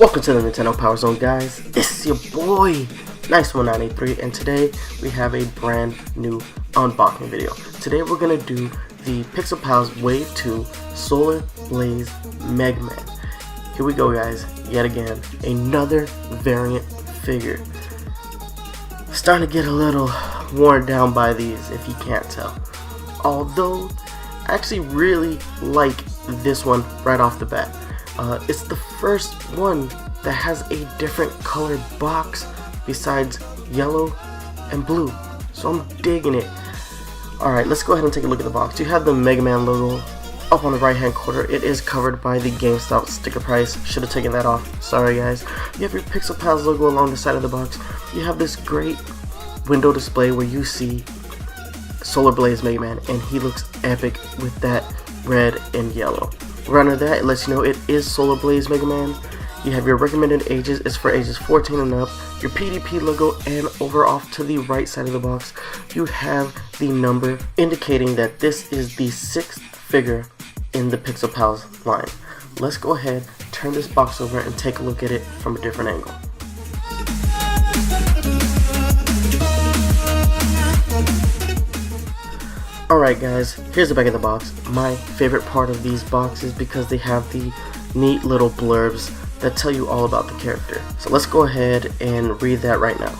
Welcome to the Nintendo PowerZone, guys. It's your boy Nice1983, and today we have a brand new unboxing video. Today we're gonna do the Pixel Pals Wave 2 Solar Blaze MegaMan. Here we go, guys. Yet again, another variant figure. Starting to get a little worn down by these, if you can't tell. Although, I actually really like this one right off the bat. It's the first one that has a different colored box besides yellow and blue, so I'm digging it. Alright, let's go ahead and take a look at the box. You have the MegaMan logo up on the right hand corner. It is covered by the GameStop sticker price. Should have taken that off, sorry guys. You have your Pixel Pals logo along the side of the box. You have this great window display where you see Solar Blaze MegaMan, and he looks epic with that red and yellow. Right under that, it lets you know it is Solar Blaze MegaMan. You have your recommended ages, it's for ages 14 and up, your PDP logo, and over off to the right side of the box, you have the number indicating that this is the 6th figure in the Pixel Pals line. Let's go ahead, turn this box over, and take a look at it from a different angle. Alright guys, here's the back of the box. My favorite part of these boxes because they have the neat little blurbs that tell you all about the character. So let's go ahead and read that right now.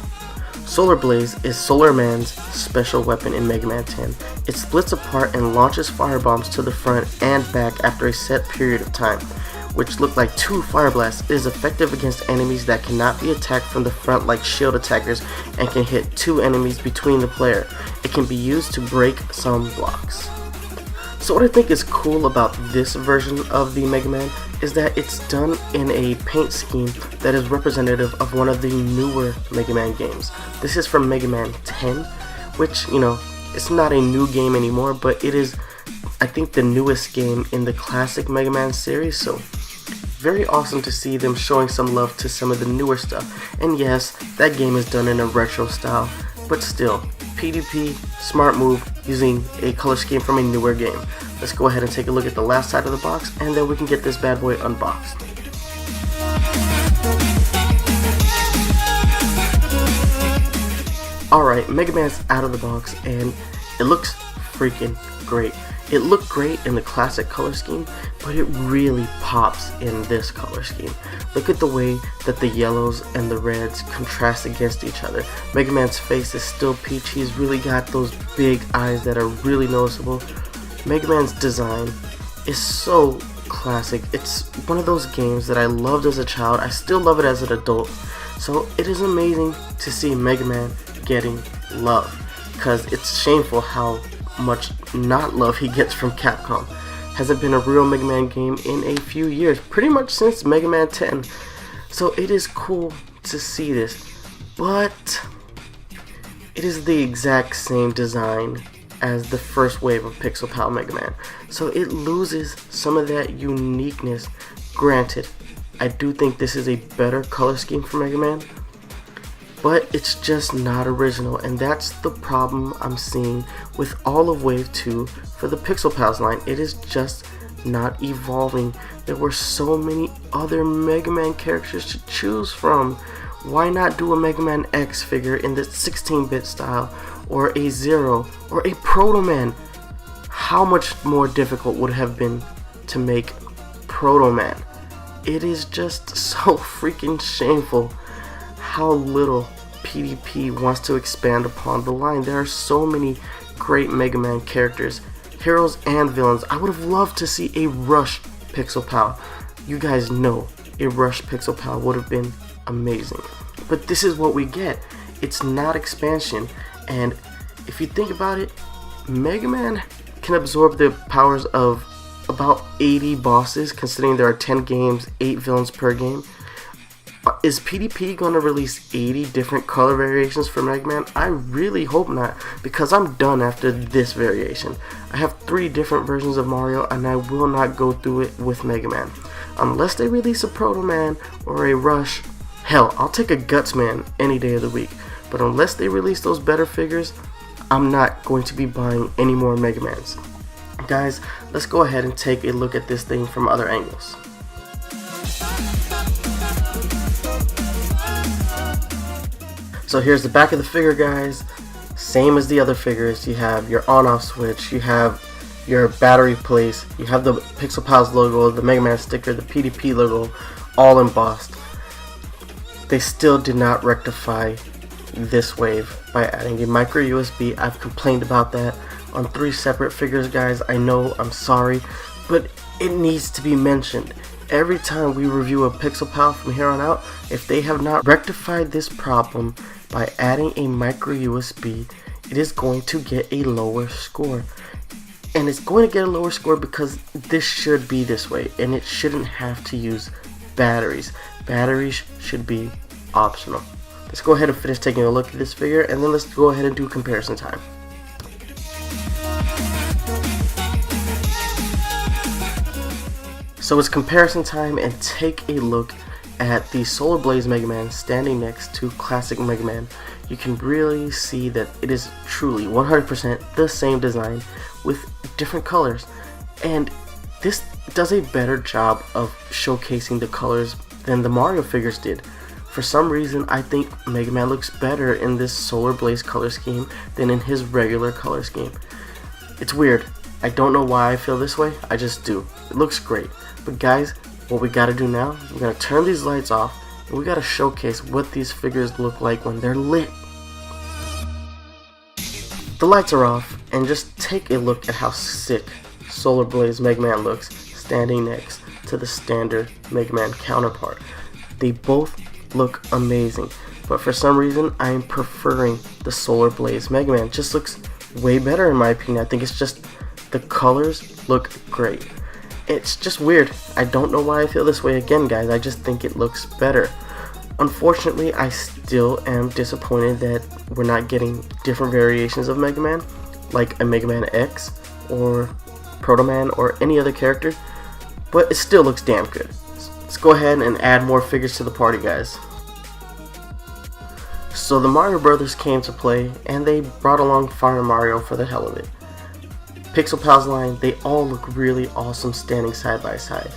Solar Blaze is Solar Man's special weapon in Mega Man 10. It splits apart and launches firebombs to the front and back after a set period of time, which look like 2 fire blasts. It is effective against enemies that cannot be attacked from the front like shield attackers, and can hit 2 enemies between the player. It can be used to break some blocks. So what I think is cool about this version of the Mega Man is that it's done in a paint scheme that is representative of one of the newer Mega Man games. This is from Mega Man 10, which, you know, it's not a new game anymore, but it is, I think, the newest game in the classic Mega Man series, so very awesome to see them showing some love to some of the newer stuff. And yes, that game is done in a retro style, but still, PDP, smart move, using a color scheme from a newer game. Let's go ahead and take a look at the last side of the box, and then we can get this bad boy unboxed. Alright, Mega Man's out of the box, and it looks freaking great. It looked great in the classic color scheme, but it really pops in this color scheme. Look at the way that the yellows and the reds contrast against each other. Mega Man's face is still peach. He's really got those big eyes that are really noticeable. Mega Man's design is so classic. It's one of those games that I loved as a child. I still love it as an adult. So it is amazing to see Mega Man getting love, because it's shameful how much not love he gets from Capcom. Hasn't been a real Mega Man game in a few years, pretty much since Mega Man 10. So it is cool to see this, but it is the exact same design as the first wave of Pixel Pal Mega Man, so it loses some of that uniqueness. Granted, I do think this is a better color scheme for Mega Man, but it's just not original, and that's the problem I'm seeing with all of Wave 2 for the Pixel Pals line. It is just not evolving. There were so many other Mega Man characters to choose from. Why not do a Mega Man X figure in the 16-bit style, or a Zero, or a Proto Man? How much more difficult would it have been to make Proto Man? It is just so freaking shameful how little PDP wants to expand upon the line. There are so many great Mega Man characters, heroes and villains. I would have loved to see a Rush Pixel Pal. You guys know a Rush Pixel Pal would have been amazing. But this is what we get. It's not expansion, and if you think about it, Mega Man can absorb the powers of about 80 bosses, considering there are 10 games, 8 villains per game. Is PDP going to release 80 different color variations for Mega Man? I really hope not, because I'm done after this variation. I have 3 different versions of Mario, and I will not go through it with Mega Man. Unless they release a Proto Man or a Rush. Hell, I'll take a Guts Man any day of the week. But unless they release those better figures, I'm not going to be buying any more Mega Mans. Guys, let's go ahead and take a look at this thing from other angles. So here's the back of the figure, guys. Same as the other figures. You have your on-off switch, you have your battery place, you have the Pixel Pals logo, the MegaMan sticker, the PDP logo, all embossed. They still did not rectify this wave by adding a micro USB. I've complained about that on 3 separate figures, guys. I know, I'm sorry, but it needs to be mentioned. Every time we review a Pixel Pal from here on out, if they have not rectified this problem by adding a micro USB, it is going to get a lower score. And it's going to get a lower score because this should be this way, and it shouldn't have to use batteries. Batteries should be optional. Let's go ahead and finish taking a look at this figure, and then let's go ahead and do comparison time. So it's comparison time, and take a look at the Solar Blaze MegaMan standing next to Classic MegaMan. You can really see that it is truly 100% the same design with different colors, and this does a better job of showcasing the colors than the Mario figures did. For some reason, I think MegaMan looks better in this Solar Blaze color scheme than in his regular color scheme. It's weird. I don't know why I feel this way, I just do. It looks great. But guys, what we gotta do now is we're gonna turn these lights off, and we gotta showcase what these figures look like when they're lit. The lights are off, and just take a look at how sick Solar Blaze MegaMan looks standing next to the standard MegaMan counterpart. They both look amazing, but for some reason I am preferring the Solar Blaze MegaMan. Just looks way better in my opinion. I think it's just the colors look great. It's just weird. I don't know why I feel this way again, guys. I just think it looks better. Unfortunately, I still am disappointed that we're not getting different variations of MegaMan, like a MegaMan X or Proto-Man or any other character, but it still looks damn good. Let's go ahead and add more figures to the party, guys. So the Mario Brothers came to play, and they brought along Fire Mario for the hell of it. Pixel Pals line, they all look really awesome standing side by side.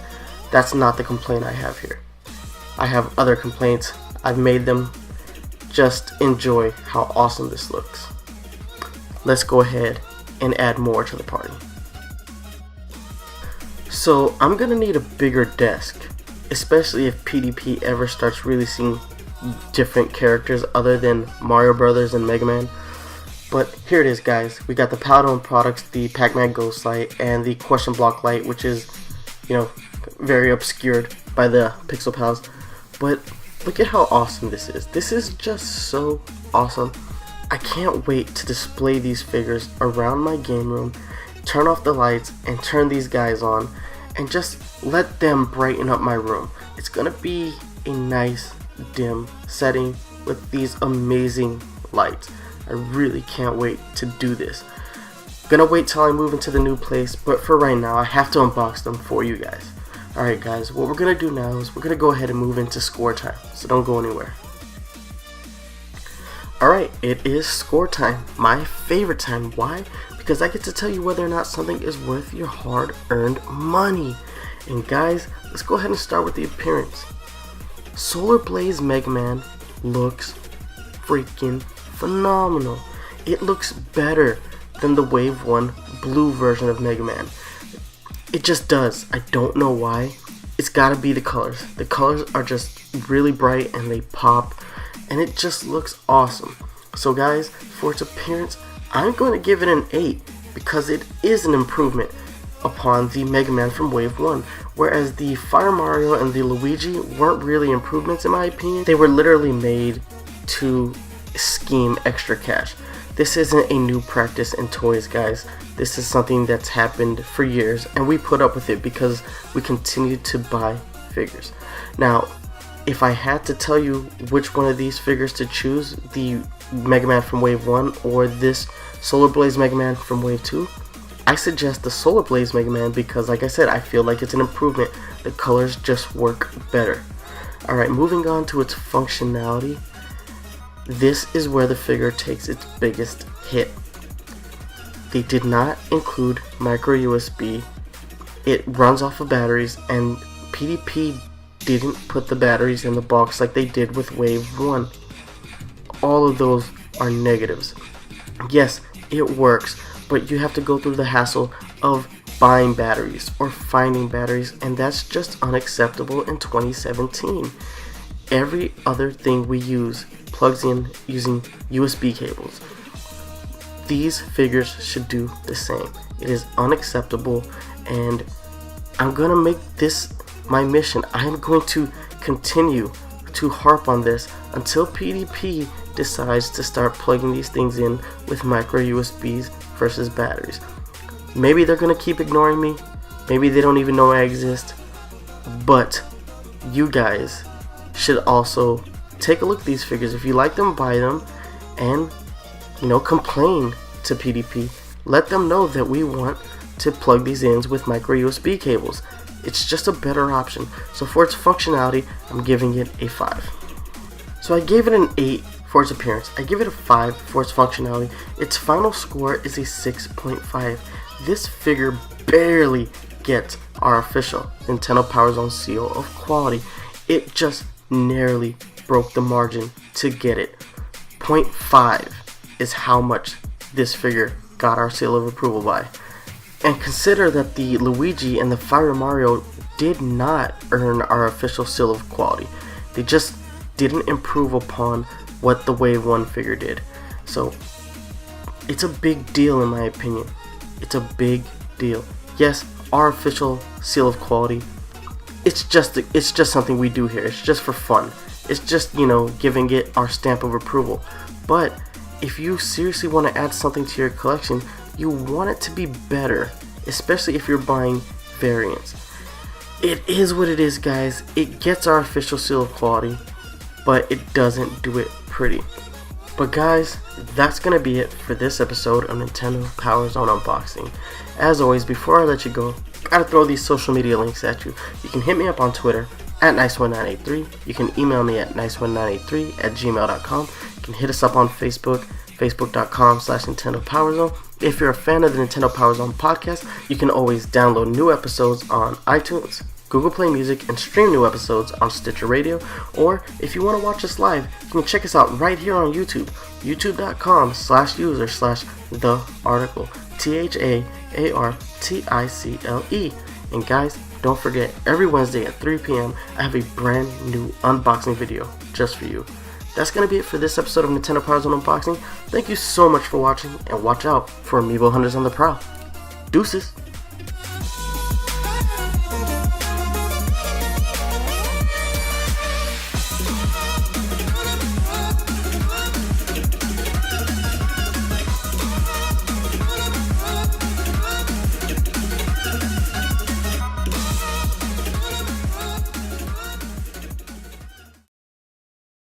That's not the complaint I have here. I have other complaints. I've made them. Just enjoy how awesome this looks. Let's go ahead and add more to the party. So I'm gonna need a bigger desk, especially if PDP ever starts releasing different characters other than Mario Brothers and MegaMan. But here it is, guys. We got the PowerZone products, the Pac-Man Ghost light, and the question block light, which is, very obscured by the Pixel Pals. But look at how awesome this is. This is just so awesome. I can't wait to display these figures around my game room, turn off the lights, and turn these guys on, and just let them brighten up my room. It's gonna be a nice, dim setting with these amazing lights. I really can't wait to do this. Gonna wait till I move into the new place, but for right now I have to unbox them for you guys. Alright guys, what we're gonna do now is we're gonna go ahead and move into score time, so don't go anywhere. Alright, it is score time, my favorite time. Why? Because I get to tell you whether or not something is worth your hard-earned money. And guys, let's go ahead and start with the appearance. Solar Blaze MegaMan looks freaking phenomenal. It looks better than the Wave 1 blue version of MegaMan. It just does. I don't know why. It's gotta be the colors. The colors are just really bright and they pop, and it just looks awesome. So guys, for its appearance, I'm going to give it an 8 because it is an improvement upon the MegaMan from Wave 1, whereas the Fire Mario and the Luigi weren't really improvements in my opinion. They were literally made to scheme extra cash. This isn't a new practice in toys, guys. This is something that's happened for years, and we put up with it because we continue to buy figures. Now, if I had to tell you which one of these figures to choose, the MegaMan from Wave 1 or this Solar Blaze MegaMan from Wave 2, I suggest the Solar Blaze MegaMan because, like I said, I feel like it's an improvement. The colors just work better. Alright, moving on to its functionality. This is where the figure takes its biggest hit. They did not include micro USB. It runs off of batteries, and PDP didn't put the batteries in the box like they did with Wave 1. all of those are negatives. Yes, it works, but you have to go through the hassle of buying batteries or finding batteries, and that's just unacceptable in 2017. Every other thing we use plugs in using USB cables. These figures should do the same. It is unacceptable, and I'm gonna make this my mission. I am going to continue to harp on this until PDP decides to start plugging these things in with micro USBs versus batteries. Maybe they're gonna keep ignoring me. Maybe they don't even know I exist. But you guys should also take a look at these figures. If you like them, buy them, and complain to PDP. Let them know that we want to plug these in with micro USB cables. It's just a better option. So for its functionality, I'm giving it a 5. So I gave it an 8 for its appearance. I give it a 5 for its functionality. Its final score is a 6.5. This figure barely gets our official Nintendo PowerZone seal of quality. It just narrowly broke the margin to get it. 0.5 is how much this figure got our seal of approval by. And consider that the Luigi and the Fire Mario did not earn our official seal of quality. They just didn't improve upon what the Wave 1 figure did. So it's a big deal in my opinion. It's a big deal. Yes, our official seal of quality, it's just something we do here. It's just for fun. It's just, giving it our stamp of approval. But if you seriously want to add something to your collection, you want it to be better, especially if you're buying variants. It is what it is, guys. It gets our official seal of quality, but it doesn't do it pretty. But guys, that's going to be it for this episode of Nintendo PowerZone Unboxing. As always, before I let you go, gotta throw these social media links at you. You can hit me up on Twitter at nice1983. You can email me at nice1983@gmail.com. You can hit us up on Facebook, facebook.com/Nintendo PowerZone. If you're a fan of the Nintendo PowerZone podcast, you can always download new episodes on iTunes, Google Play Music, and stream new episodes on Stitcher Radio. Or if you want to watch us live, you can check us out right here on YouTube, youtube.com/user/thearticle, THAARTICLE. And guys, don't forget, every Wednesday at 3 p.m. I have a brand new unboxing video just for you. That's going to be it for this episode of Nintendo PowerZone Unboxing. Thank you so much for watching, and watch out for amiibo hunters on the prowl. Deuces!